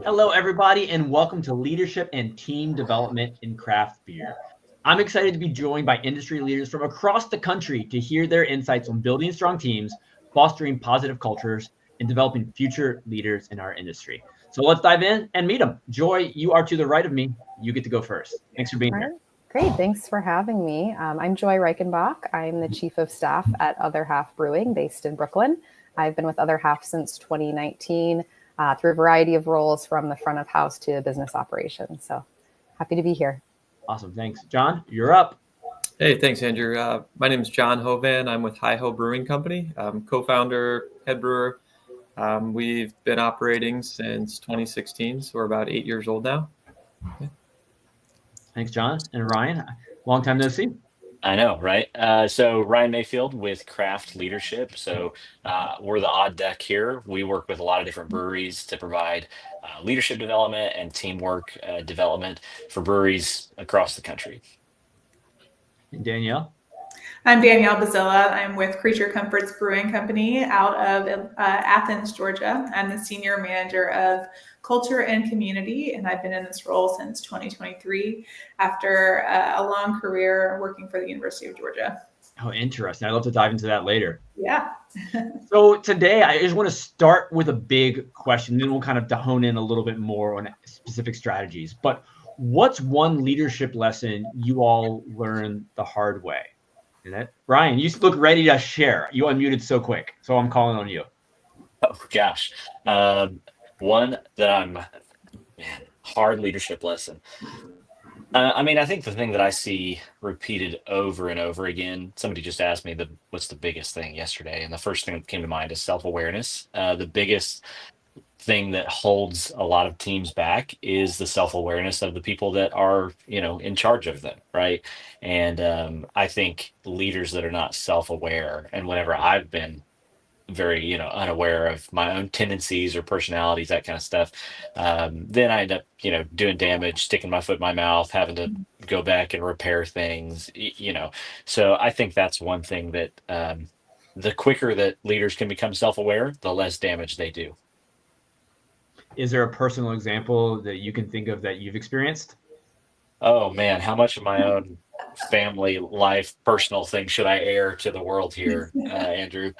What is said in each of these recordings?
Hello, everybody, and welcome to Leadership and Team Development in Craft Beer. I'm excited to be joined by industry leaders from across the country to hear their insights on building strong teams, fostering positive cultures, and developing future leaders in our industry. So let's dive in and meet them. Joy, you are to the right of me. You get to go first. Thanks for being All here. right. Great. Thanks for having me. I'm Joy Reichenbach. I'm the Chief of Staff at Other Half Brewing based in Brooklyn. I've been with Other Half since 2019 through a variety of roles from the front of house to business operations. So happy to be here. Awesome. Thanks. John, you're up. Hey, thanks, Andrew. My name is John Hovan. I'm with HiHO Brewing Company. I'm co-founder, head brewer. We've been operating since 2016, so we're about 8 years old now. Yeah. Thanks, John. And Ryan, long time no see. I know, right? So Ryan Mayfield with Craft Leadership. So we're the odd deck here. We work with a lot of different breweries to provide leadership development and teamwork development for breweries across the country. And Danielle. I'm Danielle Bezila. I'm with Creature Comforts Brewing Company out of Athens, Georgia. I'm the Senior Manager of Culture and Community, and I've been in this role since 2023 after a long career working for the University of Georgia. Oh, interesting. I'd love to dive into that later. Yeah. So today, I just want to start with a big question, then we'll kind of hone in a little bit more on specific strategies. But what's one leadership lesson you all learned the hard way? Ryan, you look ready to share. You unmuted so quick, so I'm calling on you. Oh gosh, one that hard leadership lesson. I think the thing that I see repeated over and over again, somebody just asked me what's the biggest thing yesterday, and the first thing that came to mind is self-awareness. The biggest thing that holds a lot of teams back is the self-awareness of the people that are, in charge of them, right? And I think leaders that are not self-aware, and whenever I've been very unaware of my own tendencies or personalities, that kind of stuff, then I end up doing damage, sticking my foot in my mouth, having to go back and repair things. So I think that's one thing that the quicker that leaders can become self-aware, the less damage they do. Is there a personal example that you can think of that you've experienced? Oh man, how much of my own family life personal thing should I air to the world here, Andrew?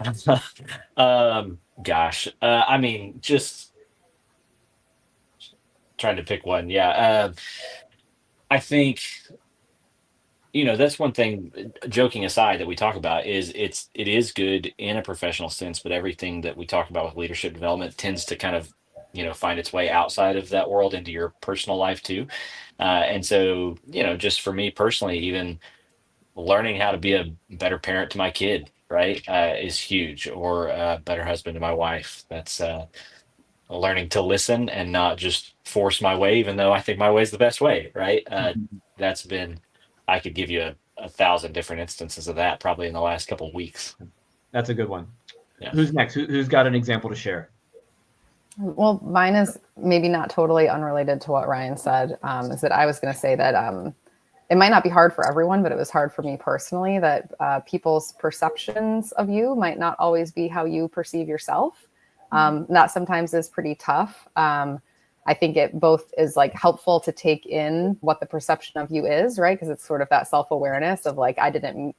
Just trying to pick one. Yeah. I think, that's one thing, joking aside, that we talk about is it is good in a professional sense, but everything that we talk about with leadership development tends to kind of, find its way outside of that world into your personal life too. And so, just for me personally, even learning how to be a better parent to my kid, right, is huge, or a better husband to my wife. That's learning to listen and not just force my way, even though I think my way is the best way, right? That's been, I could give you a thousand different instances of that probably in the last couple of weeks. That's a good one. Yeah. Who's next? Who's got an example to share? Well, mine is maybe not totally unrelated to what Ryan said, is that I was going to say that it might not be hard for everyone, but it was hard for me personally that people's perceptions of you might not always be how you perceive yourself. That sometimes is pretty tough. I think it both is like helpful to take in what the perception of you is, right? Because it's sort of that self-awareness of like, I didn't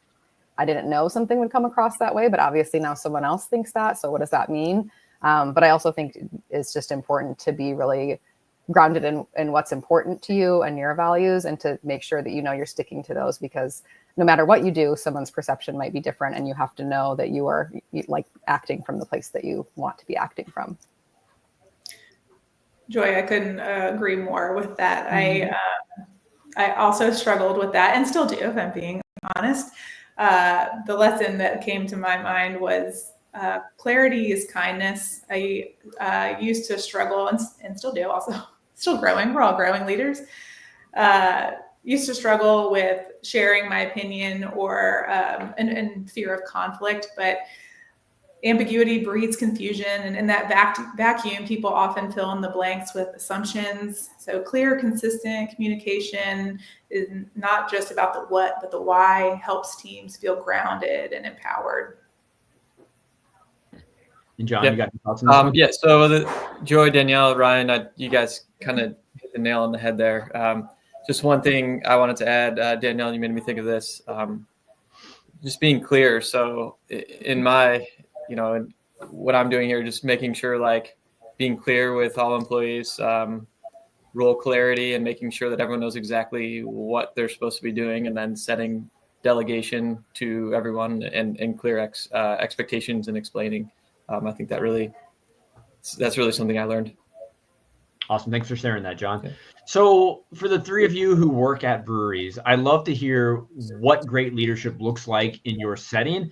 know something would come across that way, but obviously now someone else thinks that. So what does that mean? But I also think it's just important to be really grounded in what's important to you and your values, and to make sure that you're sticking to those, because no matter what you do, someone's perception might be different, and you have to know that you are like acting from the place that you want to be acting from. Joy, I couldn't agree more with that. I also struggled with that, and still do, if I'm being honest. The lesson that came to my mind was clarity is kindness. I used to struggle, and still do, also still growing. We're all growing leaders. Used to struggle with sharing my opinion or and fear of conflict, but ambiguity breeds confusion, and in that vacuum, people often fill in the blanks with assumptions. So clear, consistent communication is not just about the what, but the why helps teams feel grounded and empowered. And John, Yeah. you got any thoughts on this one? Yeah. So Joy, Danielle, Ryan, you guys kind of hit the nail on the head there. Just one thing I wanted to add, Danielle, you made me think of this. Just being clear. So in my, what I'm doing here, just making sure like being clear with all employees, role clarity, and making sure that everyone knows exactly what they're supposed to be doing, and then setting delegation to everyone and clear expectations and explaining. I think that's really something I learned. Awesome. Thanks for sharing that, John. Yeah. So for the three of you who work at breweries, I'd love to hear what great leadership looks like in your setting.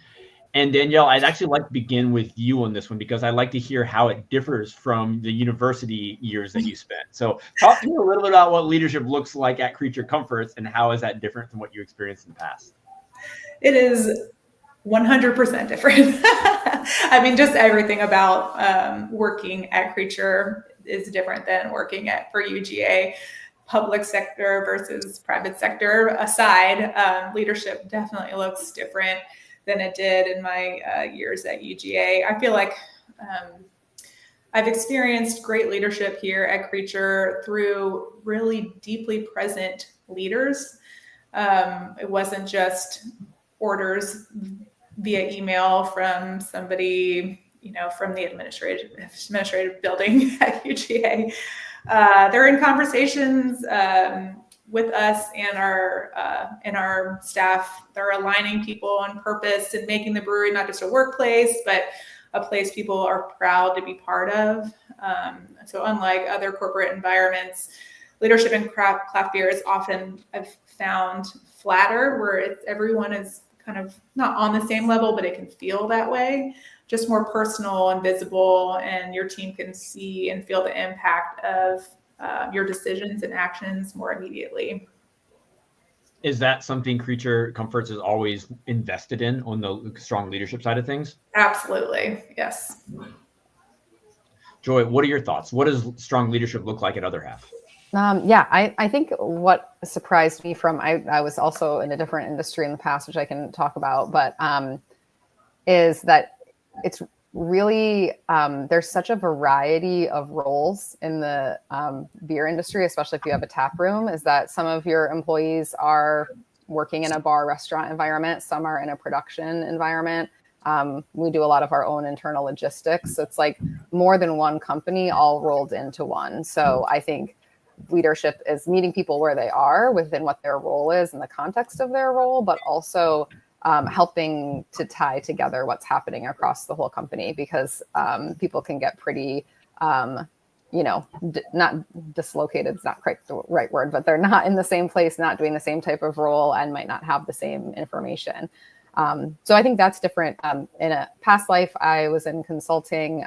And Danielle, I'd actually like to begin with you on this one, because I'd like to hear how it differs from the university years that you spent. So talk to me a little bit about what leadership looks like at Creature Comforts, and how is that different from what you experienced in the past? It is 100% different. I mean, just everything about working at Creature is different than working for UGA. Public sector versus private sector aside, leadership definitely looks different than it did in my years at UGA. I feel like I've experienced great leadership here at Creature through really deeply present leaders. It wasn't just orders via email from somebody, from the administrative building at UGA. They're in conversations with us and our staff. They're aligning people on purpose and making the brewery not just a workplace, but a place people are proud to be part of. So unlike other corporate environments, leadership in craft beer is often, I've found, flatter, where everyone is kind of not on the same level, but it can feel that way. Just more personal and visible, and your team can see and feel the impact of your decisions and actions more immediately. Is that something Creature Comforts is always invested in on the strong leadership side of things? Absolutely, yes. Joy, what are your thoughts? What does strong leadership look like at Other Half? I think what surprised me I was also in a different industry in the past, which I can talk about, but is that it's really, there's such a variety of roles in the beer industry, especially if you have a tap room, is that some of your employees are working in a bar restaurant environment, some are in a production environment. We do a lot of our own internal logistics. So it's like more than one company all rolled into one. So I think leadership is meeting people where they are within what their role is in the context of their role, but also helping to tie together what's happening across the whole company, because people can get pretty, not dislocated, it's not quite the right word, but they're not in the same place, not doing the same type of role, and might not have the same information. So I think that's different. In a past life, I was in consulting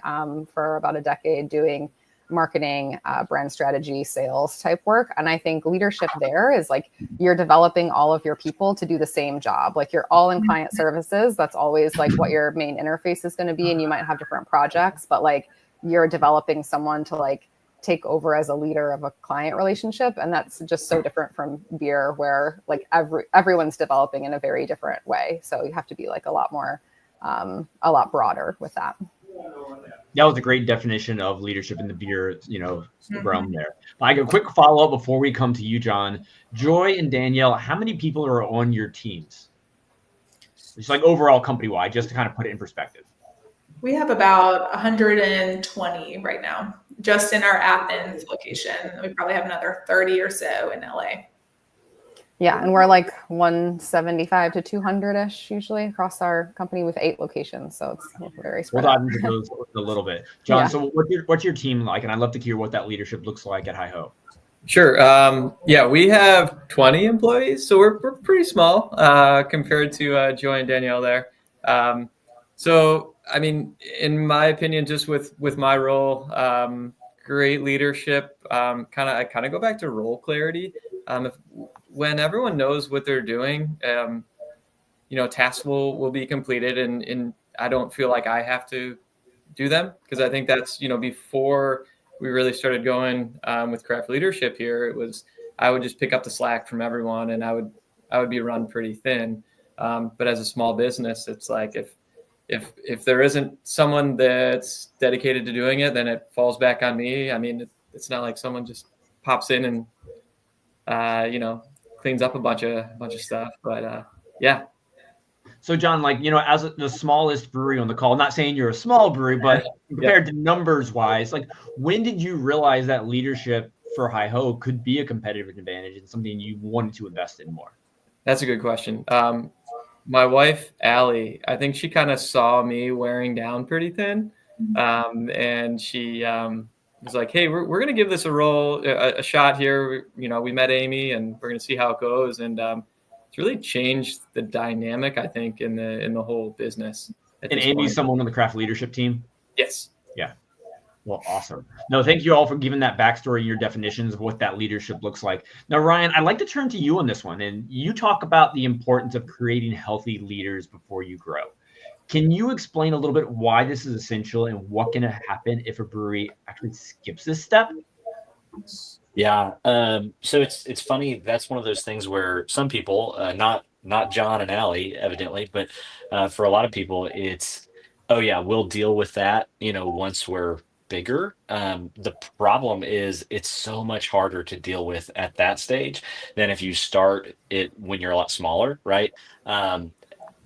for about a decade doing marketing, brand strategy, sales type work. And I think leadership there is like you're developing all of your people to do the same job. Like you're all in client services. That's always like what your main interface is going to be. And you might have different projects, but like you're developing someone to like take over as a leader of a client relationship. And that's just so different from beer, where like everyone's developing in a very different way. So you have to be like a lot broader with that. That was a great definition of leadership in the beer, realm there. I got a quick follow-up before we come to you, John. Joy and Danielle, how many people are on your teams? Just like overall company-wide, just to kind of put it in perspective. We have about 120 right now, just in our Athens location. We probably have another 30 or so in LA. Yeah, and we're like 175 to 200-ish usually across our company with 8 locations. So it's very spread out. We'll dive into those a little bit. John, So what's your team like? And I'd love to hear what that leadership looks like at HiHO. Sure. We have 20 employees, so we're pretty small compared to Joy and Danielle there. So, I mean, in my opinion, just with my role, great leadership, I kind of go back to role clarity. When everyone knows what they're doing, tasks will be completed, and I don't feel like I have to do them, because I think that's, before we really started going with craft leadership here, I would just pick up the slack from everyone, and I would be run pretty thin. But as a small business, it's like if if there isn't someone that's dedicated to doing it, then it falls back on me. I mean, it's not like someone just pops in and cleans up a bunch of stuff. But yeah. So John, as the smallest brewery on the call, not saying you're a small brewery, but compared to numbers wise, when did you realize that leadership for HiHO could be a competitive advantage and something you wanted to invest in more? That's a good question. My wife, Allie, I think she kind of saw me wearing down pretty thin. And she was like, hey, we're going to give this a shot here. We met Amy and we're going to see how it goes. And it's really changed the dynamic, I think, in the whole business. And Amy's someone on the craft leadership team? Yes. Yeah. Well, awesome. No, thank you all for giving that backstory and your definitions of what that leadership looks like. Now, Ryan, I'd like to turn to you on this one. And you talk about the importance of creating healthy leaders before you grow. Can you explain a little bit why this is essential and what can happen if a brewery actually skips this step? Yeah. So it's funny. That's one of those things where some people, not John and Allie, evidently, but for a lot of people, it's, oh yeah, we'll deal with that, once we're bigger. The problem is it's so much harder to deal with at that stage than if you start it when you're a lot smaller, right?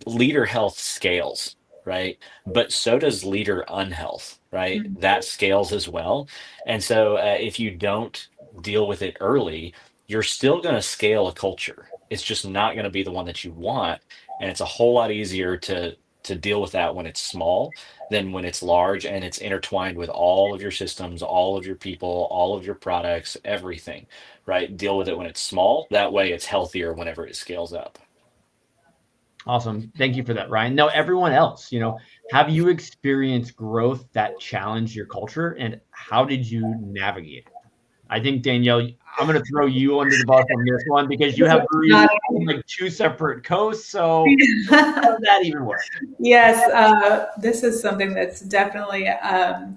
Leader health scales, right? But so does leader unhealth, right? That scales as well. And so if you don't deal with it early, you're still going to scale a culture. It's just not going to be the one that you want. And it's a whole lot easier to deal with that when it's small than when it's large and it's intertwined with all of your systems, all of your people, all of your products, everything, right? Deal with it when it's small. That way it's healthier whenever it scales up. Awesome. Thank you for that, Ryan. Now, everyone else, have you experienced growth that challenged your culture and how did you navigate it? I think, Danielle, I'm going to throw you under the bus on this one because you have breweries on two separate coasts. So how does that even work? Yes, this is something that's definitely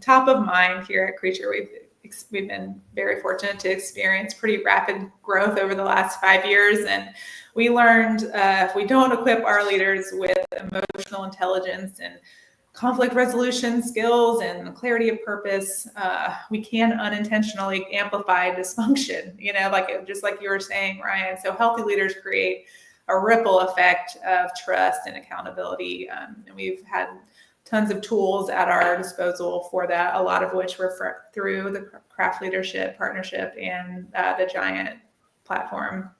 top of mind here at Creature. We've been very fortunate to experience pretty rapid growth over the last 5 years. And we learned if we don't equip our leaders with emotional intelligence and conflict resolution skills and clarity of purpose, we can unintentionally amplify dysfunction, just like you were saying, Ryan. So healthy leaders create a ripple effect of trust and accountability. And we've had tons of tools at our disposal for that, a lot of which were through the Craft Leadership Partnership and the Giant platform.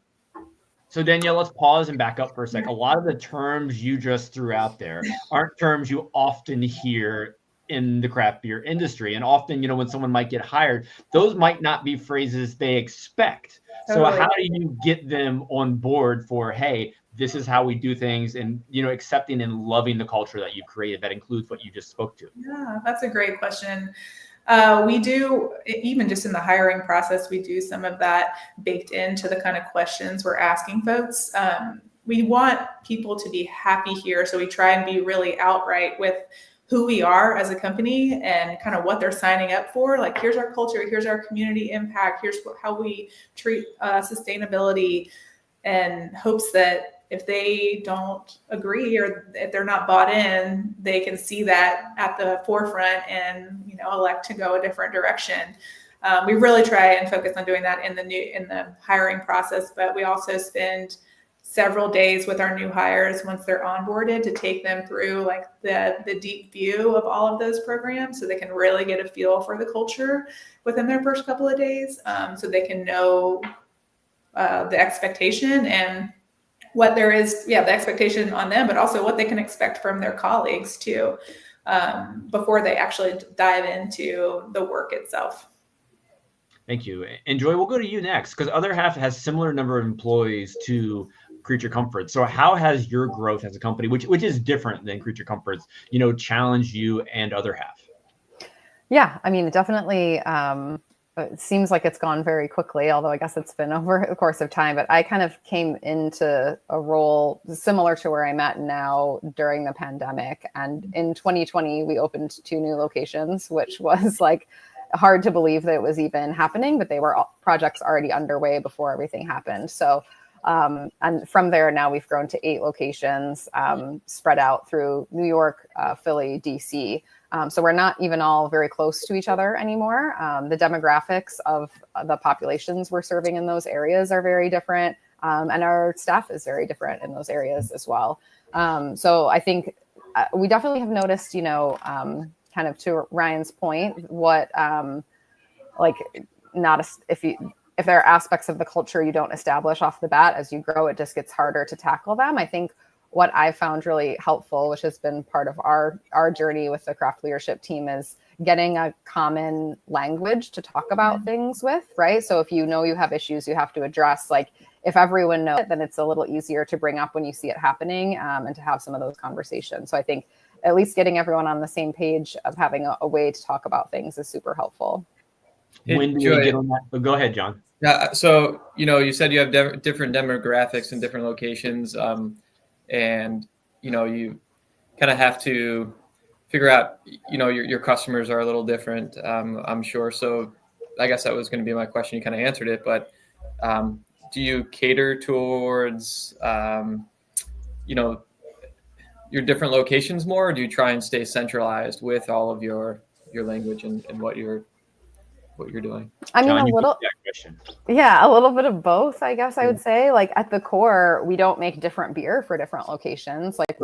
So Danielle, let's pause and back up for a sec. A lot of the terms you just threw out there aren't terms you often hear in the craft beer industry. And often, when someone might get hired, those might not be phrases they expect. Totally. So how do you get them on board for, hey, this is how we do things, and, accepting and loving the culture that you've created that includes what you just spoke to? Yeah, that's a great question. We do, even just in the hiring process, we do some of that baked into the kind of questions we're asking folks. We want people to be happy here. So we try and be really outright with who we are as a company and kind of what they're signing up for. Like, here's our culture, here's our community impact, here's how we treat sustainability, and hopes that if they don't agree or if they're not bought in, they can see that at the forefront and, elect to go a different direction. We really try and focus on doing that in the hiring process, but we also spend several days with our new hires once they're onboarded to take them through the deep view of all of those programs so they can really get a feel for the culture within their first couple of days, so they can know the expectation and what there is, the expectation on them, but also what they can expect from their colleagues too, before they actually dive into the work itself. Thank you. And Joy, we'll go to you next because Other Half has similar number of employees to Creature Comforts. So how has your growth as a company, which is different than Creature Comforts, challenged you and Other Half? Yeah, I mean, definitely. It seems like it's gone very quickly, although I guess it's been over the course of time. But I kind of came into a role similar to where I'm at now during the pandemic. And in 2020, we opened 2 new locations, which was hard to believe that it was even happening, but they were projects already underway before everything happened. So And from there, now we've grown to 8 locations spread out through New York, Philly, DC. So we're not even all very close to each other anymore. The demographics of the populations we're serving in those areas are very different. And our staff is very different in those areas as well. So I think we definitely have noticed, kind of to Ryan's point, what if there are aspects of the culture you don't establish off the bat, as you grow, it just gets harder to tackle them. I think what I found really helpful, which has been part of our journey with the craft leadership team, is getting a common language to talk about things with, right? So if you know you have issues you have to address, like if everyone knows it, then it's a little easier to bring up when you see it happening, and to have some of those conversations. So I think at least getting everyone on the same page of having a way to talk about things is super helpful. When do we get on that? Oh, go ahead, John. Yeah. So, you said you have different demographics in different locations. And, you kind of have to figure out, your customers are a little different, I'm sure. So I guess that was going to be my question. You kind of answered it, but do you cater towards, your different locations more, or do you try and stay centralized with all of your language and what you're doing? I mean, John, a little bit of both, I guess I would say. Like at the core, we don't make different beer for different locations. Like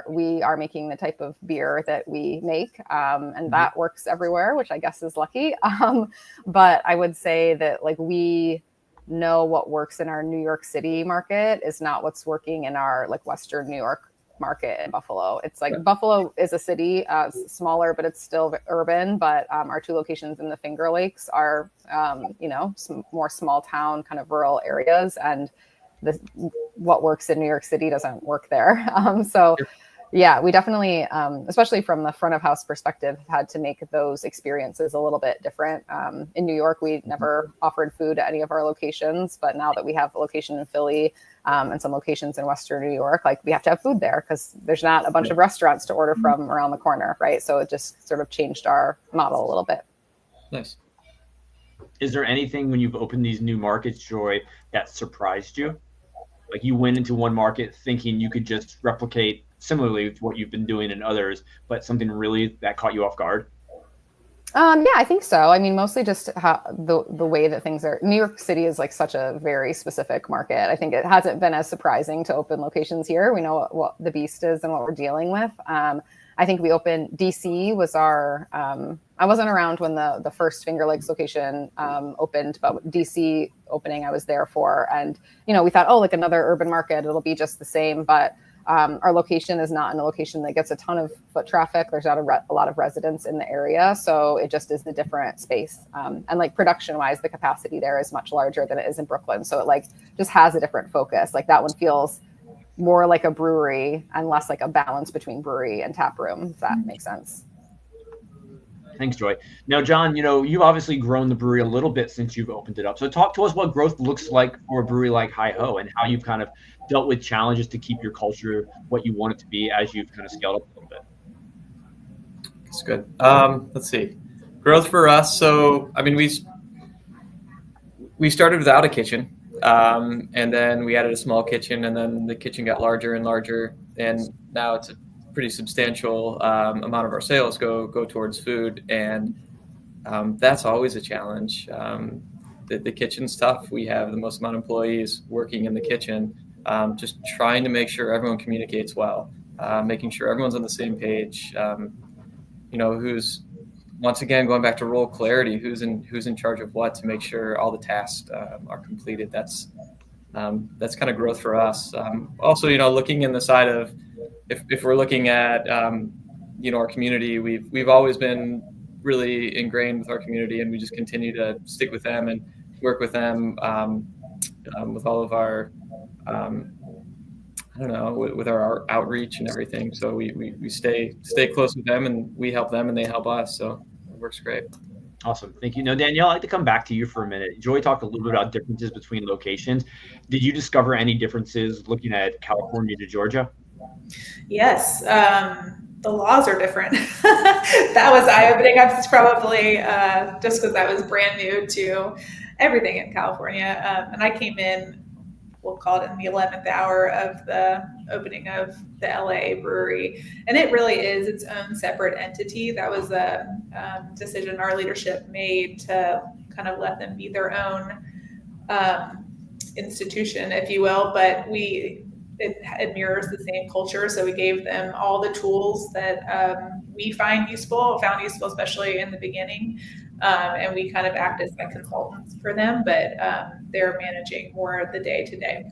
we are making the type of beer that we make, and that works everywhere, which I guess is lucky. But I would say that like we know what works in our New York City market is not what's working in our like Western New York market in Buffalo. It's like Buffalo is a city, smaller, but it's still urban. But our 2 locations in the Finger Lakes are, more small town kind of rural areas, and what works in New York City doesn't work there. Yeah, we definitely, especially from the front of house perspective, had to make those experiences a little bit different. In New York, we never offered food at any of our locations, but now that we have a location in Philly and some locations in Western New York, like we have to have food there because there's not a bunch of restaurants to order from around the corner, right? So it just sort of changed our model a little bit. Nice. Is there anything when you've opened these new markets, Joy, that surprised you? Like you went into one market thinking you could just replicate similarly to what you've been doing in others, but something really that caught you off guard? Yeah, I think so. I mean, mostly just how the way that things are. New York City is like such a very specific market. I think it hasn't been as surprising to open locations here. We know what the beast is and what we're dealing with. I think we opened DC was our. I wasn't around when the first Finger Lakes location opened, but DC opening I was there for, and we thought, oh, like another urban market, it'll be just the same, but. Our location is not in a location that gets a ton of foot traffic. There's not a lot of residents in the area. So it just is a different space. And like production wise, the capacity there is much larger than it is in Brooklyn. So it like just has a different focus. Like that one feels more like a brewery and less like a balance between brewery and tap room, if that makes sense. Thanks, Joy. Now, John, you've obviously grown the brewery a little bit since you've opened it up. So talk to us what growth looks like for a brewery like HiHO and how you've kind of dealt with challenges to keep your culture what you want it to be as you've kind of scaled up a little bit. That's good. Let's see. Growth for us. So, I mean, we started without a kitchen, and then we added a small kitchen, and then the kitchen got larger and larger, and now it's a pretty substantial amount of our sales go towards food, and that's always a challenge. The kitchen's tough. We have the most amount of employees working in the kitchen, just trying to make sure everyone communicates well, making sure everyone's on the same page. Who's, once again, going back to role clarity, who's in charge of what to make sure all the tasks are completed. That's kind of growth for us. Also, looking in the side of if we're looking at our community, we've always been really ingrained with our community, and we just continue to stick with them and work with them with all of our with our outreach and everything. So we stay close with them, and we help them and they help us. So it works great. Awesome. Thank you. Now, Danielle, I'd like to come back to you for a minute. Joy talked a little bit about differences between locations. Did you discover any differences looking at California to Georgia? Yes. The laws are different. That was eye-opening. It's probably just because I was brand new to everything in California. And I came in we'll call it in the 11th hour of the opening of the LA brewery. And it really is its own separate entity. That was a decision our leadership made to kind of let them be their own institution, if you will. But it mirrors the same culture. So we gave them all the tools that we found useful, especially in the beginning. And we kind of act as like consultants for them, but they're managing more of the day to day.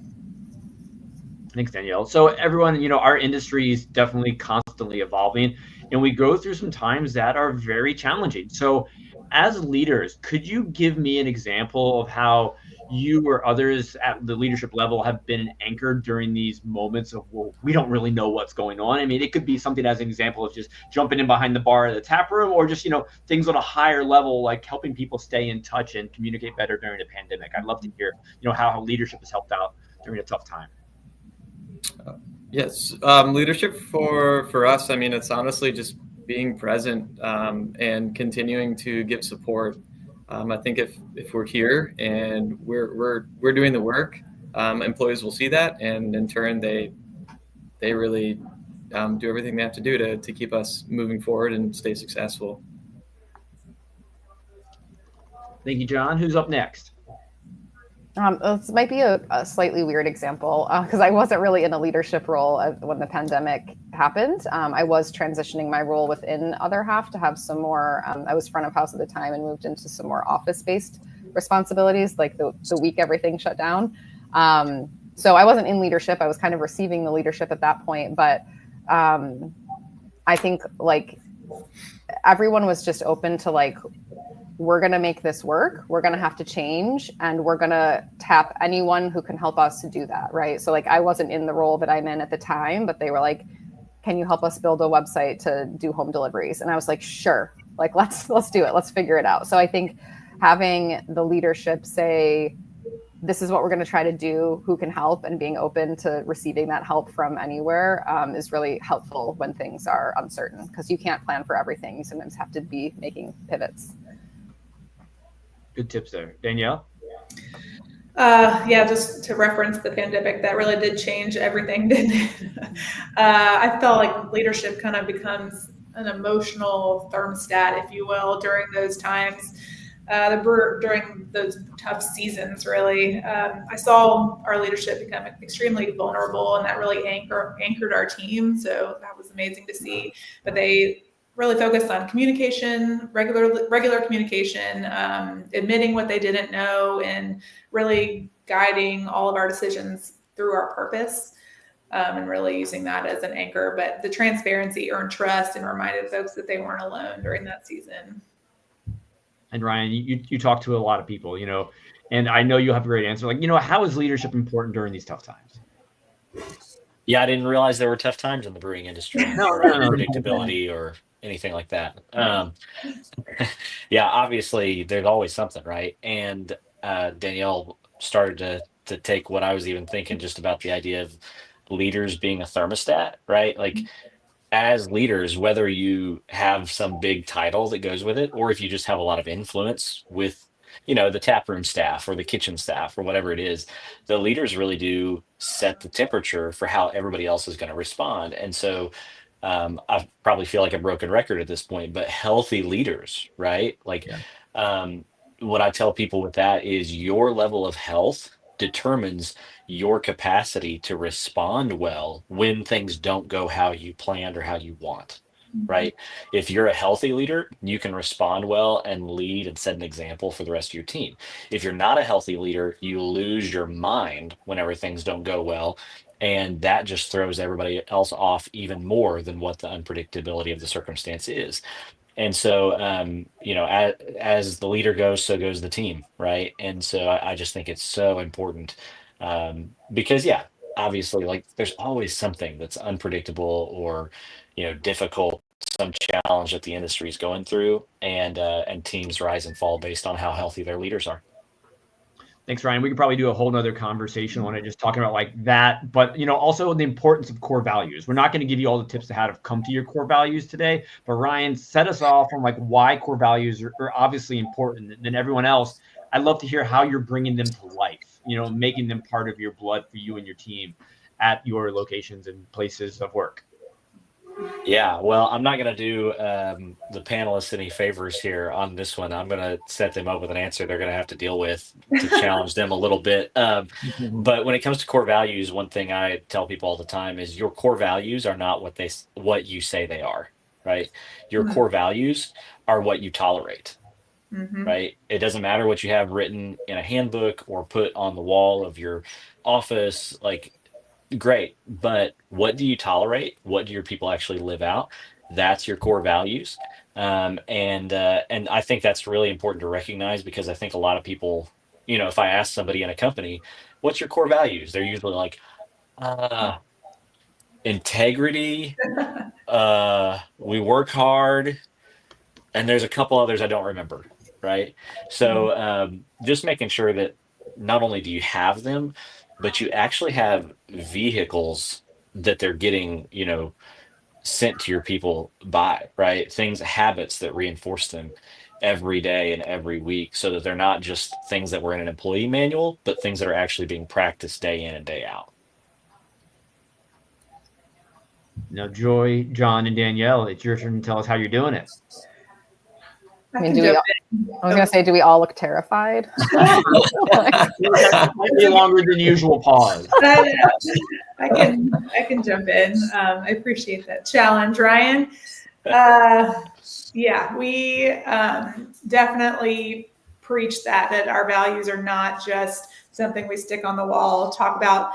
Thanks, Danielle. So everyone, our industry is definitely constantly evolving, and we go through some times that are very challenging. So as leaders, could you give me an example of how you or others at the leadership level have been anchored during these moments of, well, we don't really know what's going on? I mean, it could be something as an example of just jumping in behind the bar at the tap room, or just, things on a higher level, like helping people stay in touch and communicate better during a pandemic. I'd love to hear, how leadership has helped out during a tough time. Yes, leadership for us, I mean, it's honestly just being present and continuing to give support. I think if we're here and we're doing the work, employees will see that, and in turn they really do everything they have to do to keep us moving forward and stay successful. Thank you, John. Who's up next? This might be a slightly weird example because I wasn't really in a leadership role when the pandemic happened. I was transitioning my role within Other Half to have some more, I was front of house at the time and moved into some more office-based responsibilities, like the week everything shut down. So I wasn't in leadership. I was kind of receiving the leadership at that point. But I think like everyone was just open to like, we're going to make this work. We're going to have to change, and we're going to tap anyone who can help us to do that. Right. So like, I wasn't in the role that I'm in at the time, but they were like, can you help us build a website to do home deliveries? And I was like, sure. Like, let's do it. Let's figure it out. So I think having the leadership say, this is what we're going to try to do, who can help, and being open to receiving that help from anywhere is really helpful when things are uncertain, because you can't plan for everything. You sometimes have to be making pivots. Good tips there. Danielle? Yeah, just to reference the pandemic, that really did change everything, didn't it? I felt like leadership kind of becomes an emotional thermostat, if you will, during those times, during those tough seasons, really. I saw our leadership become extremely vulnerable, and that really anchored our team. So that was amazing to see. But they really focused on communication, regular communication, admitting what they didn't know, and really guiding all of our decisions through our purpose, and really using that as an anchor. But the transparency earned trust and reminded folks that they weren't alone during that season. And Ryan, you talk to a lot of people, and I know you'll have a great answer. Like, how is leadership important during these tough times? Yeah, I didn't realize there were tough times in the brewing industry or unpredictability or anything like that. Yeah, obviously there's always something, right? And Danielle started to take what I was even thinking just about the idea of leaders being a thermostat, right? Like, as leaders, whether you have some big title that goes with it, or if you just have a lot of influence with, the taproom staff or the kitchen staff or whatever it is, the leaders really do set the temperature for how everybody else is going to respond. And so I probably feel like a broken record at this point, but healthy leaders, right? Like, what I tell people with that is your level of health determines your capacity to respond well when things don't go how you planned or how you want, right? If you're a healthy leader, you can respond well and lead and set an example for the rest of your team. If you're not a healthy leader, you lose your mind whenever things don't go well. And that just throws everybody else off even more than what the unpredictability of the circumstance is. And so, as the leader goes, so goes the team, right? And so I just think it's so important because, yeah, obviously, like, there's always something that's unpredictable or, difficult, some challenge that the industry is going through, and teams rise and fall based on how healthy their leaders are. Thanks, Ryan. We could probably do a whole nother conversation on it, just talking about like that, but also the importance of core values. We're not going to give you all the tips to how to come to your core values today, but Ryan, set us off on like why core values are obviously important than everyone else. I'd love to hear how you're bringing them to life. making them part of your blood for you and your team at your locations and places of work? Yeah, well, I'm not going to do the panelists any favors here on this one. I'm going to set them up with an answer they're going to have to deal with to challenge them a little bit. But when it comes to core values, one thing I tell people all the time is your core values are not what you say they are, right? Your core values are what you tolerate, right? It doesn't matter what you have written in a handbook or put on the wall of your office, like, great, but what do you tolerate? What do your people actually live out? That's your core values. And I think that's really important to recognize, because I think a lot of people, if I ask somebody in a company, what's your core values? They're usually like, integrity, we work hard, and there's a couple others I don't remember, right? So just making sure that not only do you have them, but you actually have vehicles that they're getting, sent to your people by, right? Things, habits that reinforce them every day and every week, so that they're not just things that were in an employee manual, but things that are actually being practiced day in and day out. Now, Joy, John, and Danielle, it's your turn to tell us how you're doing it. I mean, I was going to say, do we all look terrified? Slightly longer than usual pause. I can jump in. I appreciate that challenge, Ryan. Yeah, we definitely preach that our values are not just something we stick on the wall, talk about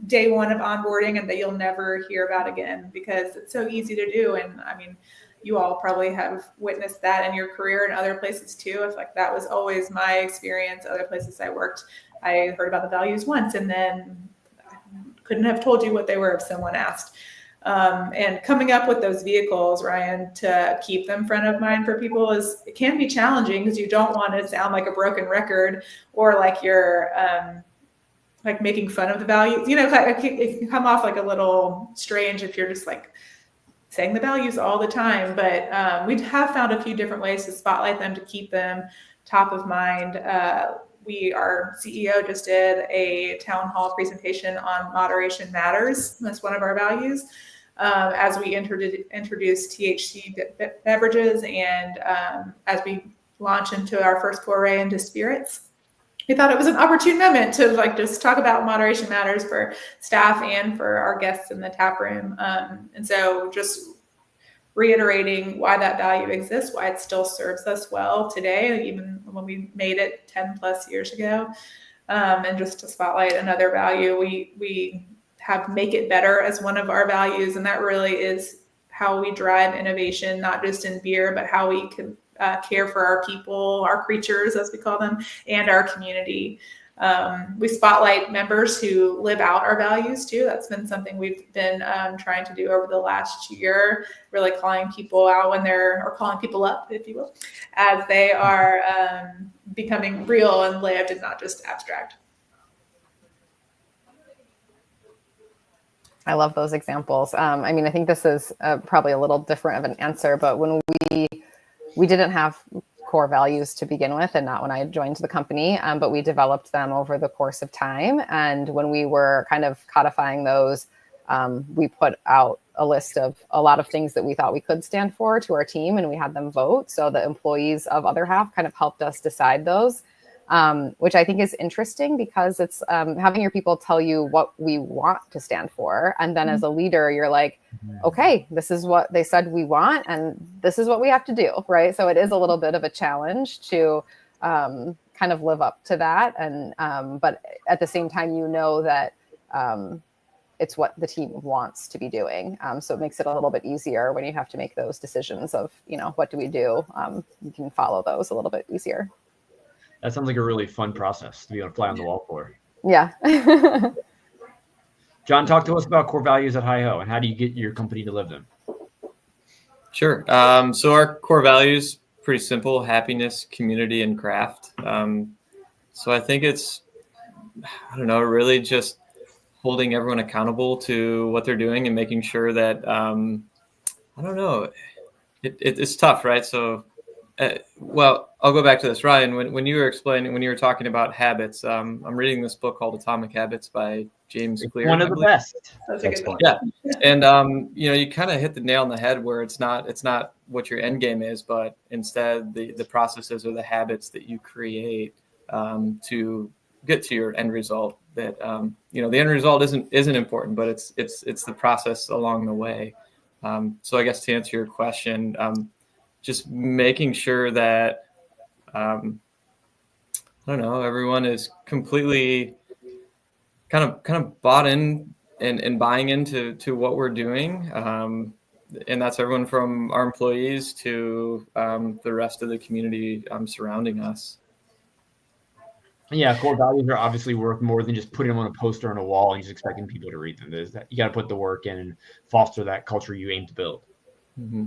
day one of onboarding, and that you'll never hear about again, because it's so easy to do. And I mean, you all probably have witnessed that in your career and other places too. If like that was always my experience, other places I worked, I heard about the values once and then I couldn't have told you what they were if someone asked. And coming up with those vehicles, Ryan, to keep them front of mind for people it can be challenging, because you don't want to sound like a broken record or like you're like making fun of the values. It can come off like a little strange if you're just like saying the values all the time, but we have found a few different ways to spotlight them, to keep them top of mind. Our CEO just did a town hall presentation on moderation matters. That's one of our values. As we introduce THC beverages, and as we launch into our first foray into spirits, we thought it was an opportune moment to like just talk about moderation matters for staff and for our guests in the tap room. And so just reiterating why that value exists, why it still serves us well today, even when we made it 10 plus years ago. And just to spotlight another value, we have make it better as one of our values. And that really is how we drive innovation, not just in beer, but how we can care for our people, our creatures, as we call them, and our community. We spotlight members who live out our values too. That's been something we've been trying to do over the last year, really calling people out or calling people up, if you will, as they are becoming real and lived and not just abstract. I love those examples. I mean, I think this is probably a little different of an answer, but when we didn't have core values to begin with, and not when I joined the company, but we developed them over the course of time. And when we were kind of codifying those, we put out a list of a lot of things that we thought we could stand for to our team, and we had them vote. So the employees of other half kind of helped us decide those, which I think is interesting, because it's having your people tell you what we want to stand for. And then as a leader, you're like, okay, this is what they said we want, and this is what we have to do, right? So it is a little bit of a challenge to kind of live up to that. And but at the same time, that it's what the team wants to be doing. So it makes it a little bit easier when you have to make those decisions of, what do we do? You can follow those a little bit easier. That sounds like a really fun process to be able to fly on the wall for. Yeah. John, talk to us about core values at HiHO, and how do you get your company to live them? Sure. So our core values, pretty simple: happiness, community, and craft. So I think it's, really just holding everyone accountable to what they're doing and making sure that, it's tough, right? So Well, I'll go back to this, Ryan. When you were talking about habits, I'm reading this book called Atomic Habits by James Clear. One of the best. That's a good one. Yeah, and you kind of hit the nail on the head where it's not what your end game is, but instead the processes or the habits that you create to get to your end result. That the end result isn't important, but it's the process along the way. So I guess to answer your question, just making sure that I don't know, everyone is completely kind of bought in and buying into what we're doing. And that's everyone from our employees to the rest of the community surrounding us. Yeah, core values are obviously worth more than just putting them on a poster on a wall and just expecting people to read them. There's that you got to put the work in and foster that culture you aim to build. Mm-hmm.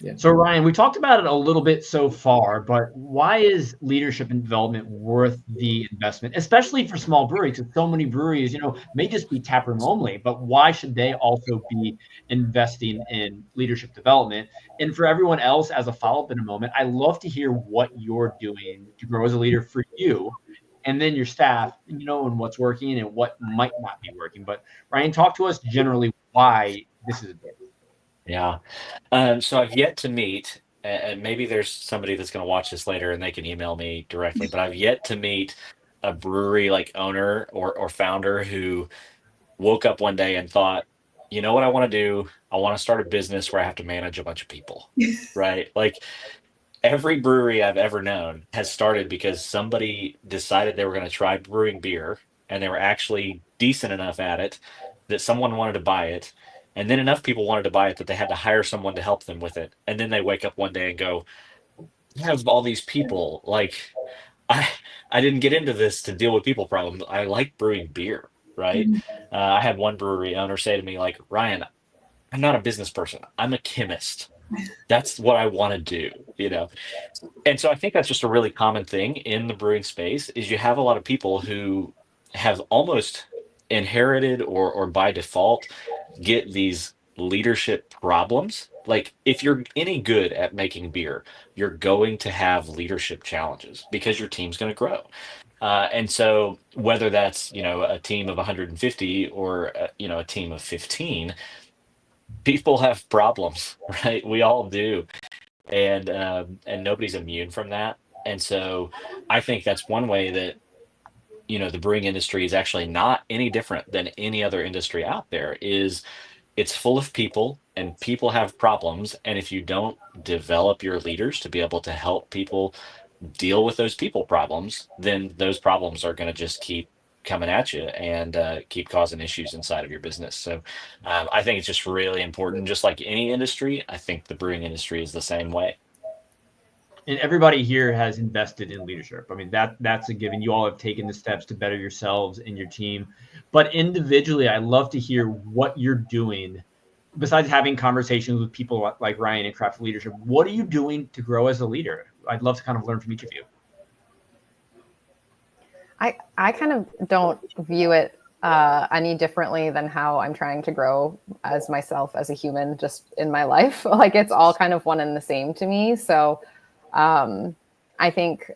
Yeah. So Ryan, we talked about it a little bit so far, but why is leadership and development worth the investment, especially for small breweries? Because so many breweries, may just be taproom only, but why should they also be investing in leadership development? And for everyone else, as a follow-up in a moment, I love to hear what you're doing to grow as a leader for you and then your staff, and what's working and what might not be working. But Ryan, talk to us generally why this is a big. Yeah. So I've yet to meet, and maybe there's somebody that's going to watch this later and they can email me directly, but I've yet to meet a brewery like owner or founder who woke up one day and thought, you know what I want to do? I want to start a business where I have to manage a bunch of people, right? Like every brewery I've ever known has started because somebody decided they were going to try brewing beer and they were actually decent enough at it that someone wanted to buy it. And then enough people wanted to buy it that they had to hire someone to help them with it. And then they wake up one day and go, I have all these people. Like, I didn't get into this to deal with people problems. I like brewing beer, right? I had one brewery owner say to me, like, Ryan, I'm not a business person. I'm a chemist. That's what I want to do, And so I think that's just a really common thing in the brewing space is you have a lot of people who have almost inherited or by default get these leadership problems. Like if you're any good at making beer, you're going to have leadership challenges because your team's going to grow. And so whether that's, a team of 150 or, a team of 15, people have problems, right? We all do. And nobody's immune from that. And so I think that's one way that, the brewing industry is actually not any different than any other industry out there is it's full of people and people have problems. And if you don't develop your leaders to be able to help people deal with those people problems, then those problems are going to just keep coming at you and keep causing issues inside of your business. So I think it's just really important, just like any industry. I think the brewing industry is the same way. And everybody here has invested in leadership. I mean, that's a given. You all have taken the steps to better yourselves and your team. But individually, I'd love to hear what you're doing besides having conversations with people like Ryan and Craft Leadership. What are you doing to grow as a leader? I'd love to kind of learn from each of you. I kind of don't view it any differently than how I'm trying to grow as myself as a human just in my life. Like it's all kind of one and the same to me. So I think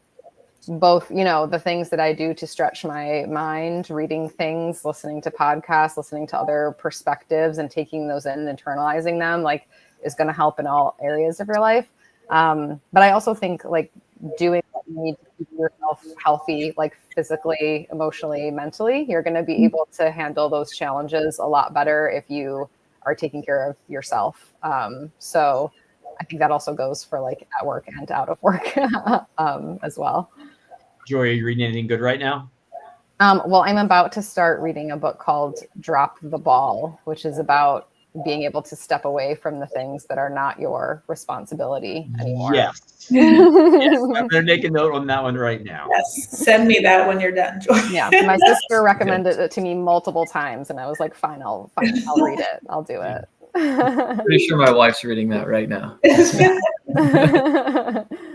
both, the things that I do to stretch my mind, reading things, listening to podcasts, listening to other perspectives and taking those in and internalizing them, like is going to help in all areas of your life. But I also think like doing what you need to keep yourself healthy, like physically, emotionally, mentally, you're going to be able to handle those challenges a lot better if you are taking care of yourself. So I think that also goes for like at work and out of work as well. Joy, are you reading anything good right now? Well, I'm about to start reading a book called Drop the Ball, which is about being able to step away from the things that are not your responsibility anymore. Yes. Yes. I'm going to make a note on that one right now. Yes. Send me that when you're done, Joy. Yeah. My sister recommended it to me multiple times and I was like, fine, I'll read it. I'll do it. Pretty sure my wife's reading that right now.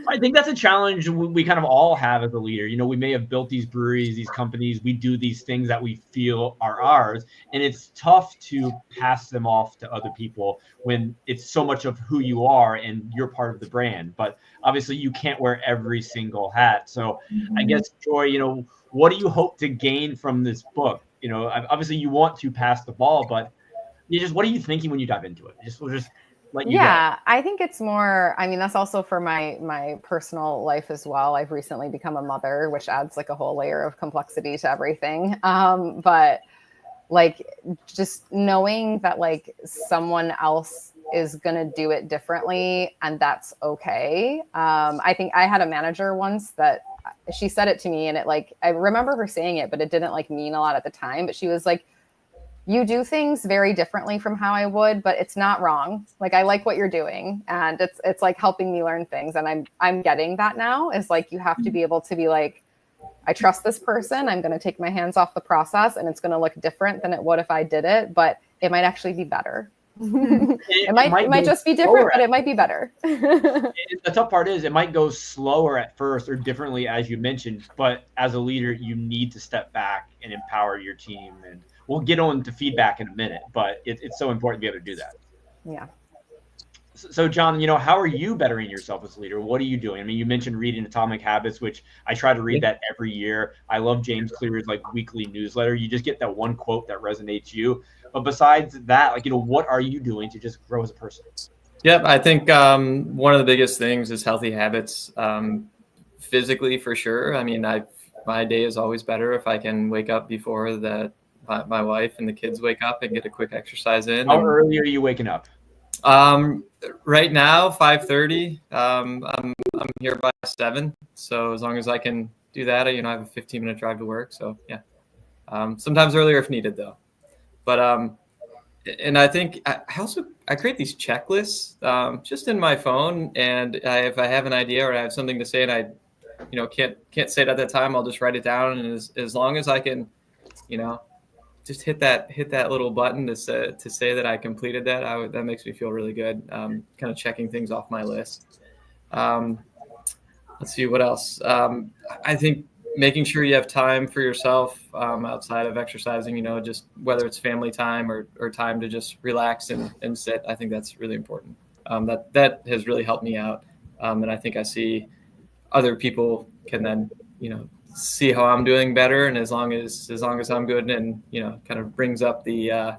I think that's a challenge we kind of all have as a leader. You know, we may have built these breweries, these companies, we do these things that we feel are ours, and it's tough to pass them off to other people when it's so much of who you are and you're part of the brand. But obviously you can't wear every single hat. So I guess, Joy, you know, what do you hope to gain from this book? You know, obviously you want to pass the ball, but what are you thinking when you dive into it? We'll just let you go. I think it's more, I mean, that's also for my personal life as well. I've recently become a mother, which adds like a whole layer of complexity to everything. But like just knowing that like someone else is going to do it differently and that's okay. I think I had a manager once that she said it to me, and it like, I remember her saying it, but it didn't like mean a lot at the time. But she was like, you do things very differently from how I would, but it's not wrong. Like, I like what you're doing, and it's like helping me learn things. And I'm getting that now, is like, you have to be able to be like, I trust this person. I'm going to take my hands off the process, and it's going to look different than it would if I did it, but it might actually be better. It might just be different, but it might be better. The tough part is it might go slower at first or differently, as you mentioned, but as a leader, you need to step back and empower your team. And we'll get on to feedback in a minute, but it's so important to be able to do that. Yeah. So John, you know, how are you bettering yourself as a leader? What are you doing? I mean, you mentioned reading Atomic Habits, which I try to read that every year. I love James Clear's like weekly newsletter. You just get that one quote that resonates you. But besides that, like, you know, what are you doing to just grow as a person? Yep. I think one of the biggest things is healthy habits, physically for sure. I mean, my day is always better if I can wake up before my wife and the kids wake up and get a quick exercise in. How early are you waking up? Right now, 5:30. I'm here by 7. So as long as I can do that, you know, I have a 15-minute drive to work. So yeah, sometimes earlier if needed though. But and I think I create these checklists just in my phone, and if I have an idea or I have something to say and I, you know, can't say it at that time, I'll just write it down. And as long as I can, you know, just hit that little button to say that I completed that, that makes me feel really good. Kind of checking things off my list. Let's see what else. I think making sure you have time for yourself outside of exercising, you know, just whether it's family time or time to just relax and sit. I think that's really important. That has really helped me out. And I think I see other people can then, you know, see how I'm doing better. And as long as I'm good, and, you know, kind of brings up the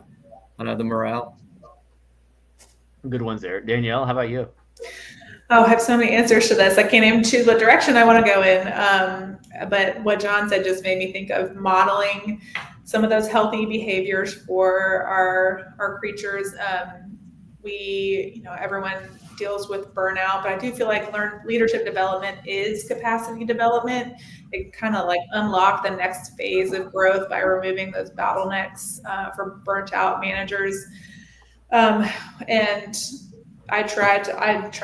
morale. Good ones there. Danielle, how about you? Oh, I have so many answers to this. I can't even choose what direction I want to go in. But what John said just made me think of modeling some of those healthy behaviors for our creatures. You know, everyone deals with burnout, but I do feel like leadership development is capacity development. It kind of like unlock the next phase of growth by removing those bottlenecks for burnt out managers. And I try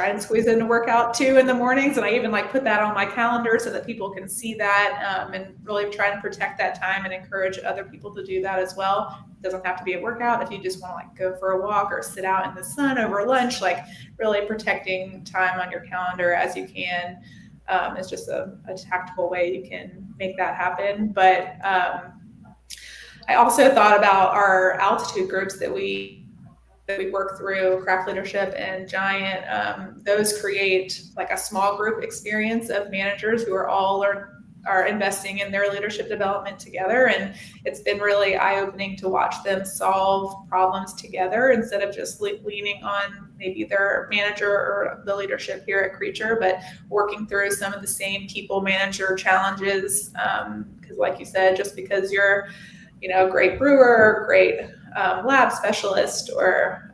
and squeeze in a workout too in the mornings, and I even like put that on my calendar so that people can see that, and really try and protect that time and encourage other people to do that as well. It doesn't have to be a workout. If you just want to like go for a walk or sit out in the sun over lunch, like really protecting time on your calendar as you can is just a tactical way you can make that happen. But I also thought about our altitude groups that we work through, Craft Leadership and Giant. Those create like a small group experience of managers who are all are investing in their leadership development together. And it's been really eye-opening to watch them solve problems together instead of just leaning on maybe their manager or the leadership here at Creature, but working through some of the same people manager challenges. Because like you said, just because you're, you know, a great brewer, great lab specialist, or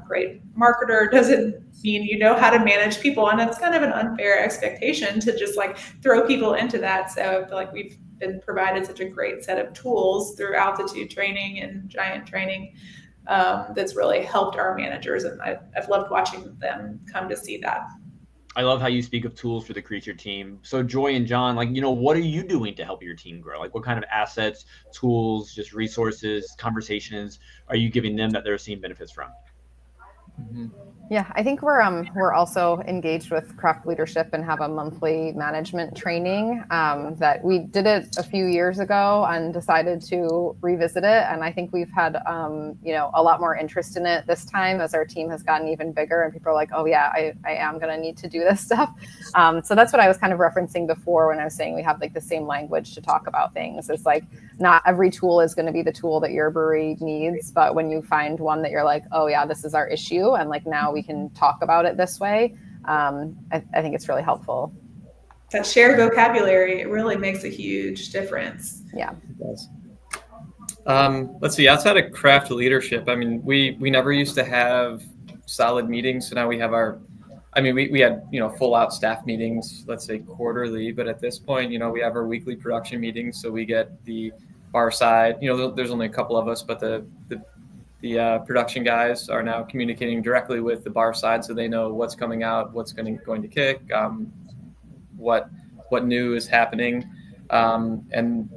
great marketer doesn't mean you know how to manage people. And it's kind of an unfair expectation to just like throw people into that. So I feel like we've been provided such a great set of tools through altitude training and Giant training that's really helped our managers. And I've loved watching them come to see that. I love how you speak of tools for the Creature team. So Joy and John, like, you know, what are you doing to help your team grow? Like, what kind of assets, tools, just resources, conversations are you giving them that they're seeing benefits from? Mm-hmm. Yeah, I think we're also engaged with craft leadership and have a monthly management training that we did it a few years ago and decided to revisit it. And I think we've had a lot more interest in it this time as our team has gotten even bigger and people are like, oh yeah, I am going to need to do this stuff. So that's what I was kind of referencing before when I was saying we have like the same language to talk about things. It's like not every tool is going to be the tool that your brewery needs, but when you find one that you're like, oh yeah, this is our issue, and like now we can talk about it this way, I think it's really helpful. That shared vocabulary, it really makes a huge difference. Yeah. It does. Let's see, outside of craft leadership, I mean, we never used to have solid meetings. So now we have we had, full out staff meetings, let's say quarterly, but at this point, we have our weekly production meetings. So we get the bar side, there's only a couple of us, but the production guys are now communicating directly with the bar side. So they know what's coming out, what's going to kick, what new is happening. And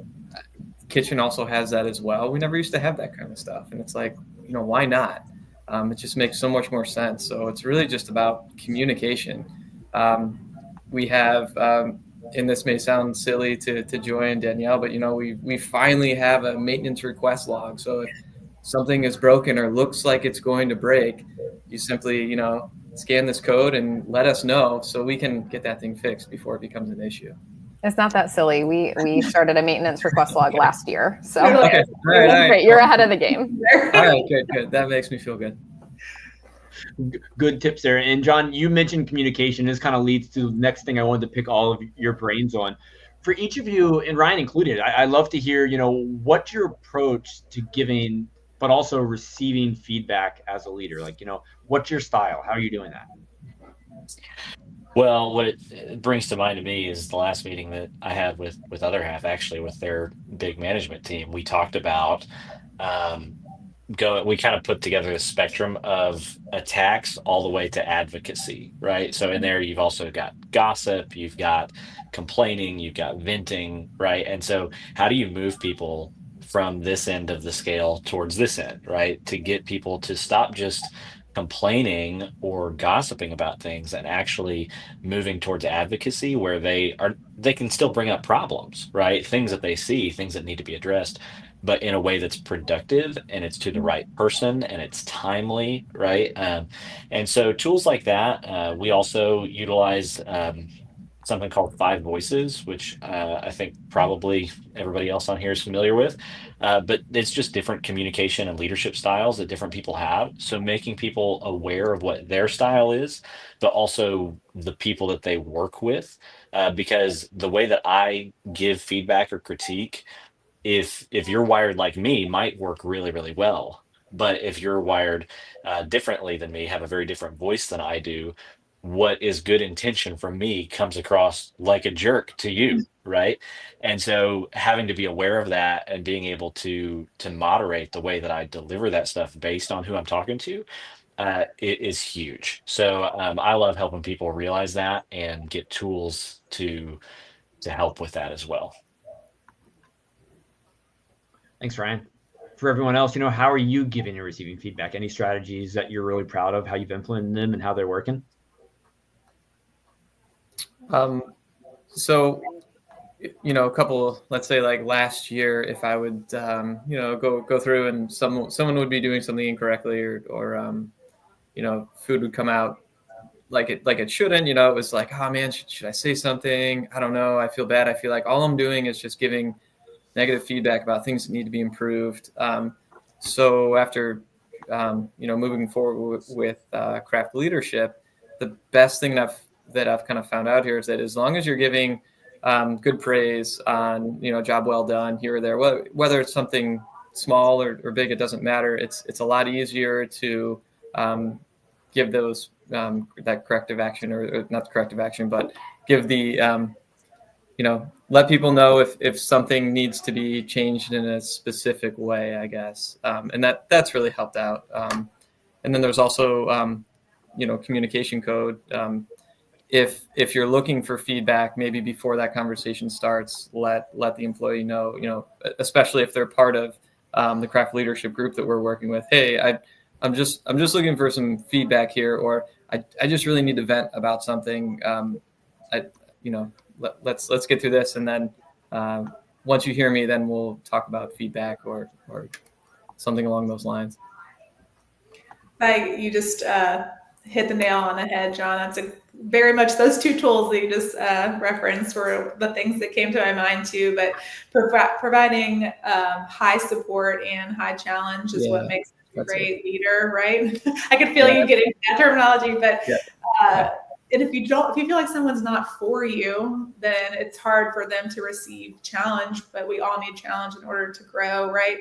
kitchen also has that as well. We never used to have that kind of stuff. And it's like, why not? It just makes so much more sense. So it's really just about communication. We have, and this may sound silly to Joy and Danielle, but we finally have a maintenance request log. So if something is broken or looks like it's going to break, you simply, scan this code and let us know so we can get that thing fixed before it becomes an issue. It's not that silly. We started a maintenance request log last year. So okay. All right. Great. You're ahead of the game. All right, good. That makes me feel good. Good tips there. And John, you mentioned communication. This kind of leads to the next thing I wanted to pick all of your brains on. For each of you, and Ryan included, I love to hear, what's your approach to giving, but also receiving feedback as a leader? Like, what's your style? How are you doing that? Well, what it brings to mind to me is the last meeting that I had with Other Half, actually, with their big management team. We talked about we kind of put together a spectrum of attacks all the way to advocacy, right? So in there, you've also got gossip, you've got complaining, you've got venting, right? And so how do you move people from this end of the scale towards this end, right? To get people to stop just complaining or gossiping about things and actually moving towards advocacy where they can still bring up problems, right? Things that they see, things that need to be addressed, but in a way that's productive and it's to the right person and it's timely, right? And so tools like that, we also utilize something called 5 Voices, which I think probably everybody else on here is familiar with. But it's just different communication and leadership styles that different people have. So making people aware of what their style is, but also the people that they work with. Because the way that I give feedback or critique, if you're wired like me, might work really, really well. But if you're wired differently than me, have a very different voice than I do, what is good intention from me comes across like a jerk to you, right? And so having to be aware of that and being able to moderate the way that I deliver that stuff based on who I'm talking to, it is huge. So I love helping people realize that and get tools to help with that as well. Thanks, Ryan. For everyone else, how are you giving and receiving feedback? Any strategies that you're really proud of, how you've implemented them and how they're working? So, a couple, let's say like last year, if I would, go through and someone would be doing something incorrectly or food would come out like it shouldn't, it was like, oh man, should I say something? I don't know. I feel bad. I feel like all I'm doing is just giving negative feedback about things that need to be improved. So after, moving forward with craft leadership, the best thing that I've kind of found out here is that as long as you're giving good praise on, job well done here or there, whether it's something small or big, it doesn't matter. It's a lot easier to give those that corrective action or not corrective action, but give the, let people know if something needs to be changed in a specific way, I guess. And that's really helped out. And then there's also, communication code. If you're looking for feedback, maybe before that conversation starts, let the employee know, especially if they're part of the craft leadership group that we're working with. Hey, I'm just looking for some feedback here, or I just really need to vent about something. Let's get through this, and then once you hear me, then we'll talk about feedback or something along those lines. You just hit the nail on the head, John. That's very much those two tools that you just referenced were the things that came to my mind too. But providing high support and high challenge is what makes a great leader, right? I can feel you getting that terminology, but and if you feel like someone's not for you, then it's hard for them to receive challenge. But we all need challenge in order to grow, right?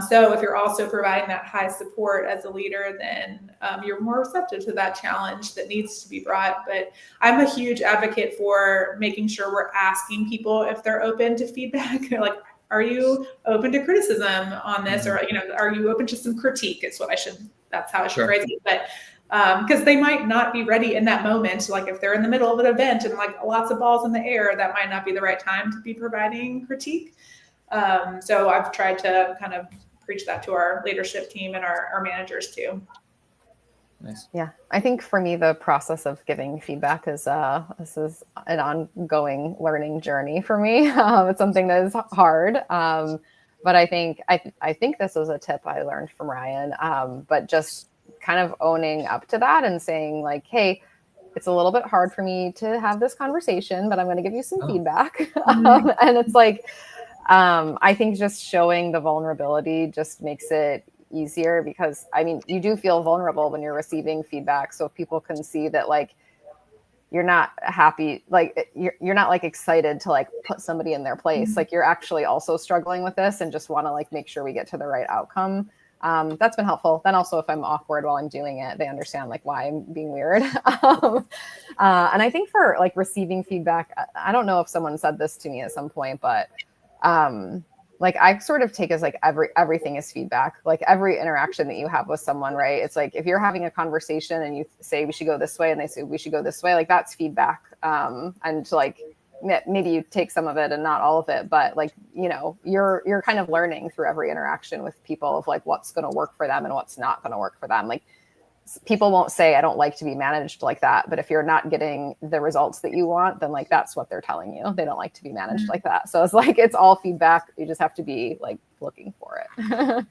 So if you're also providing that high support as a leader, then you're more receptive to that challenge that needs to be brought. But I'm a huge advocate for making sure we're asking people if they're open to feedback. Like, are you open to criticism on this? Or, are you open to some critique? That's how I should phrase it. But because they might not be ready in that moment. Like if they're in the middle of an event and like lots of balls in the air, that might not be the right time to be providing critique. So I've tried to kind of preach that to our leadership team and our managers too. Nice. Yeah, I think for me, the process of giving feedback is this is an ongoing learning journey for me. It's something that is hard, but I think this was a tip I learned from Ryan. But just kind of owning up to that and saying like, hey, it's a little bit hard for me to have this conversation, but I'm going to give you some feedback. And it's like, I think just showing the vulnerability just makes it easier because you do feel vulnerable when you're receiving feedback. So if people can see that like you're not happy, like you're not like excited to like put somebody in their place, like you're actually also struggling with this and just want to like make sure we get to the right outcome. That's been helpful. Then also if I'm awkward while I'm doing it, they understand like why I'm being weird. And I think for like receiving feedback, I don't know if someone said this to me at some point, but like I sort of take as like everything is feedback, like every interaction that you have with someone, right? It's like if you're having a conversation and you say we should go this way and they say we should go this way, like that's feedback. And like maybe you take some of it and not all of it, but like, you're kind of learning through every interaction with people of like what's going to work for them and what's not going to work for them. Like people won't say, I don't like to be managed like that. But if you're not getting the results that you want, then like, that's what they're telling you. They don't like to be managed like that. So it's like, it's all feedback. You just have to be like looking for it.